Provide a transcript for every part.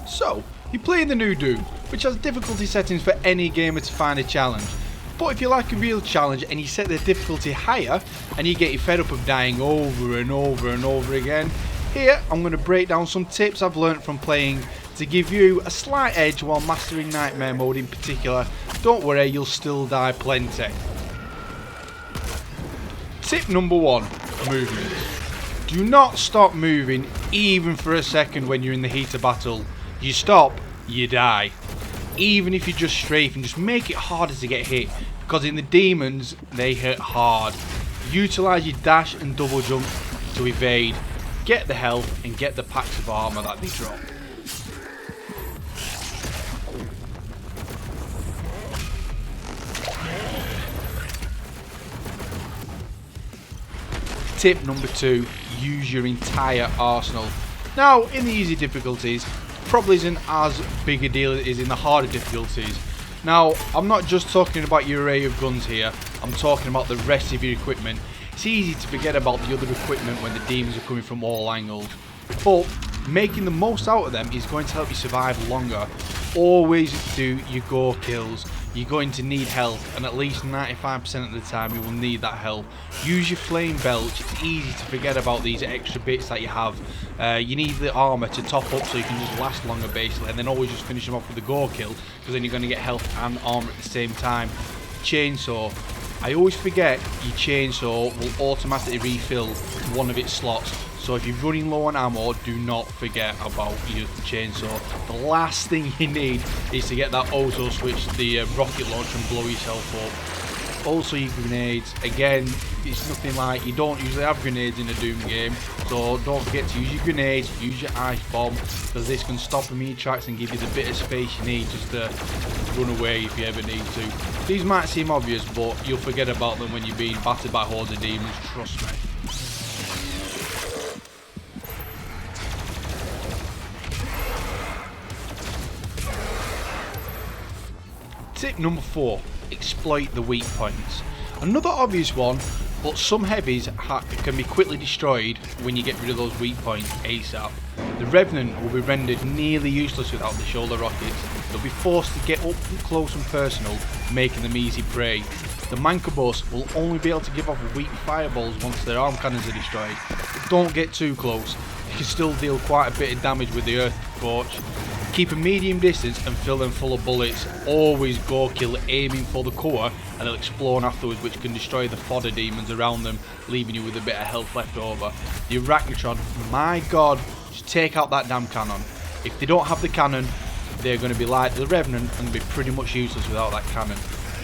So, you play the new Doom, which has difficulty settings for any gamer to find a challenge. But if you like a real challenge and you set the difficulty higher and you get your fed up of dying over and over and over again, here I'm going to break down some tips I've learnt from playing to give you a slight edge while mastering Nightmare mode in particular. Don't worry, you'll still die plenty. Tip number 1, movement. Do not stop moving even for a second when you're in the heat of battle. You stop, you die. Even if you just strafing, just make it harder to get hit, because in the demons they hit hard. Utilise your dash and double jump to evade, get the health and get the packs of armour that they drop. Tip number 2, use your entire arsenal. Now in the easy difficulties probably isn't as big a deal as it is in the harder difficulties. Now I'm not just talking about your array of guns here, I'm talking about the rest of your equipment. It's easy to forget about the other equipment when the demons are coming from all angles, but making the most out of them is going to help you survive longer. Always do your gore kills. You're going to need health, and at least 95% of the time you will need that health. Use your flame belch. It's easy to forget about these extra bits that you have. You need the armour to top up so you can just last longer basically, and then always just finish them off with the gore kill, because then you're going to get health and armour at the same time. Chainsaw. I always forget your chainsaw will automatically refill one of its slots. So if you're running low on ammo, do not forget about your chainsaw. The last thing you need is to get that auto switch, the rocket launcher, and blow yourself up. Also your grenades. Again, it's nothing like, you don't usually have grenades in a Doom game, so don't forget to use your grenades, use your ice bomb, because this can stop them in your tracks and give you the bit of space you need just to run away if you ever need to. These might seem obvious, but you'll forget about them when you're being battered by hordes of demons, trust me. Tip number 4, exploit the weak points. Another obvious one, but some heavies can be quickly destroyed when you get rid of those weak points ASAP. The Revenant will be rendered nearly useless without the shoulder rockets. They'll be forced to get up close and personal, making them easy prey. The Mancubus will only be able to give off weak fireballs once their arm cannons are destroyed. Don't get too close, you can still deal quite a bit of damage with the Earth Torch. Keep a medium distance and fill them full of bullets. Always gore kill aiming for the core, and they'll explode afterwards, which can destroy the Fodder Demons around them, leaving you with a bit of health left over. The Arachnotron, my god, just take out that damn cannon. If they don't have the cannon, they're going to be like the Revenant and be pretty much useless without that cannon.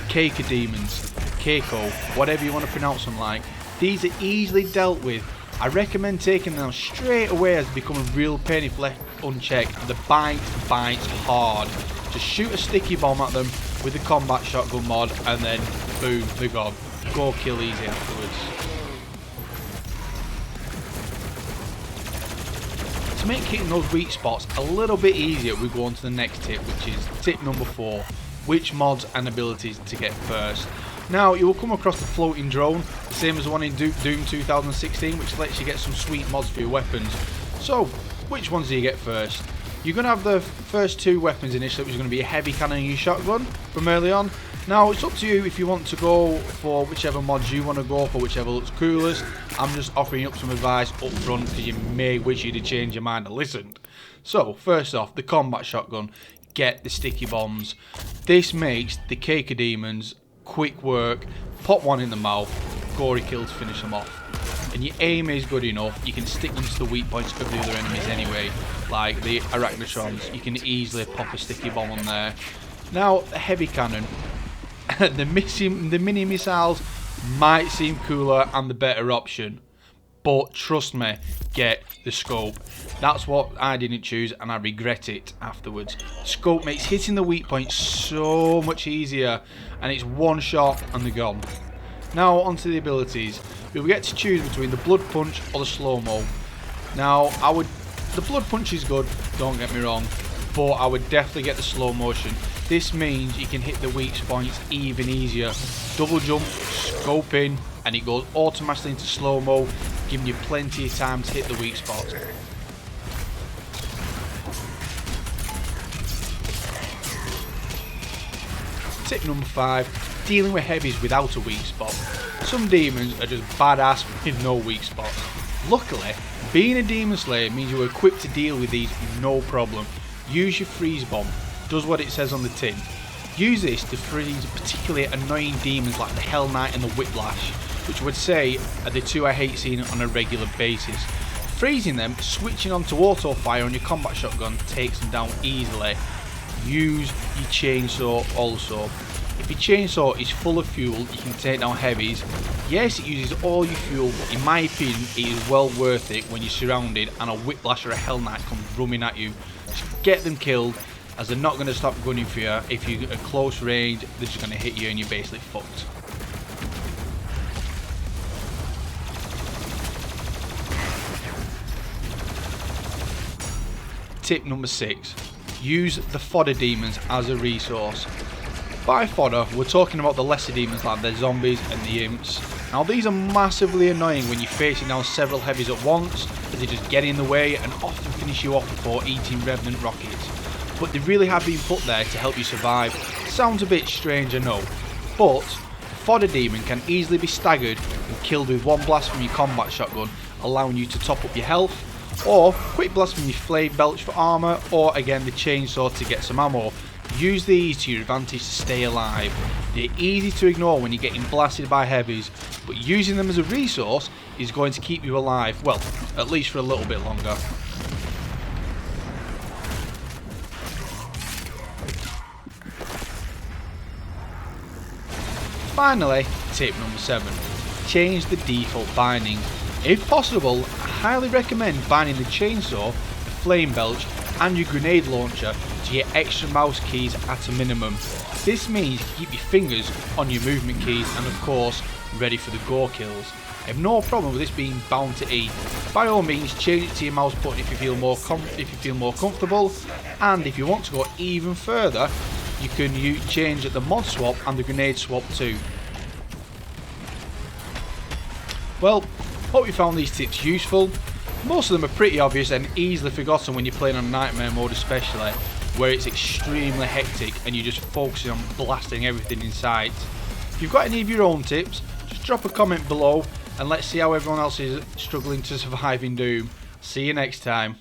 Keika Demons, Keiko, whatever you want to pronounce them like, these are easily dealt with. I recommend taking them straight away as they become a real pain if left unchecked. The bite bites hard. Just shoot a sticky bomb at them with the combat shotgun mod, and then boom, they're gone. Go kill easy afterwards. To make hitting those weak spots a little bit easier, we go on to the next tip, which is tip number 4, which mods and abilities to get first. Now, you will come across the floating drone, the same as the one in Doom 2016, which lets you get some sweet mods for your weapons. So, which ones do you get first? You're going to have the first 2 weapons initially, which is going to be a heavy cannon and your shotgun from early on. Now, it's up to you if you want to go for whichever mods you want to go for, whichever looks coolest. I'm just offering up some advice up front, because you may wish you'd have changed your mind and listened. So, first off, the combat shotgun. Get the sticky bombs. This makes the Keika Demons quick work, pop one in the mouth, gory kill to finish them off. And your aim is good enough, you can stick them to the weak points of the other enemies anyway, like the Arachnotrons. You can easily pop a sticky bomb on there. Now, the heavy cannon. the mini missiles might seem cooler and the better option, but trust me, get the scope. That's what I didn't choose, and I regret it afterwards. Scope makes hitting the weak point so much easier, and it's one shot and they're gone. Now onto the abilities. You'll get to choose between the blood punch or the slow-mo. Now the blood punch is good, don't get me wrong, but I would definitely get the slow motion. This means you can hit the weak points even easier. Double jump, scope in, and it goes automatically into slow-mo, giving you plenty of time to hit the weak spots. Tip number 5, dealing with heavies without a weak spot. Some demons are just badass with no weak spots. Luckily, being a demon slayer means you're equipped to deal with these no problem. Use your freeze bomb, does what it says on the tin. Use this to freeze particularly annoying demons like the Hell Knight and the Whiplash, which I would say are the two I hate seeing on a regular basis. Freezing them, switching on to auto fire on your combat shotgun takes them down easily. Use your chainsaw also. If your chainsaw is full of fuel, you can take down heavies. Yes, it uses all your fuel, but in my opinion, it is well worth it when you're surrounded and a Whiplash or a Hell Knight comes roaming at you. Just get them killed, as they're not going to stop gunning for you. If you're at close range, they're just going to hit you and you're basically fucked. Tip number 6. Use the Fodder Demons as a resource. By fodder, we're talking about the lesser demons like the zombies and the imps. Now these are massively annoying when you're facing down several heavies at once, as they just get in the way and often finish you off before eating revenant rockets. But they really have been put there to help you survive. Sounds a bit strange, I know, but Fodder Demon can easily be staggered and killed with one blast from your combat shotgun, allowing you to top up your health, or quick blast from your flame belch for armour, or again the chainsaw to get some ammo. Use these to your advantage to stay alive. They're easy to ignore when you're getting blasted by heavies, but using them as a resource is going to keep you alive, well, at least for a little bit longer. Finally, tip number 7. Change the default binding. If possible, I highly recommend binding the chainsaw, the flame belch and your grenade launcher to your extra mouse keys at a minimum. This means you keep your fingers on your movement keys and of course ready for the gore kills. I have no problem with this being bound to E. By all means, change it to your mouse button if you feel more comfortable, and if you want to go even further, you can change the mod swap and the grenade swap too. Well, hope you found these tips useful. Most of them are pretty obvious and easily forgotten when you're playing on Nightmare mode especially, where it's extremely hectic and you're just focusing on blasting everything in sight. If you've got any of your own tips, just drop a comment below and let's see how everyone else is struggling to survive in Doom. See you next time.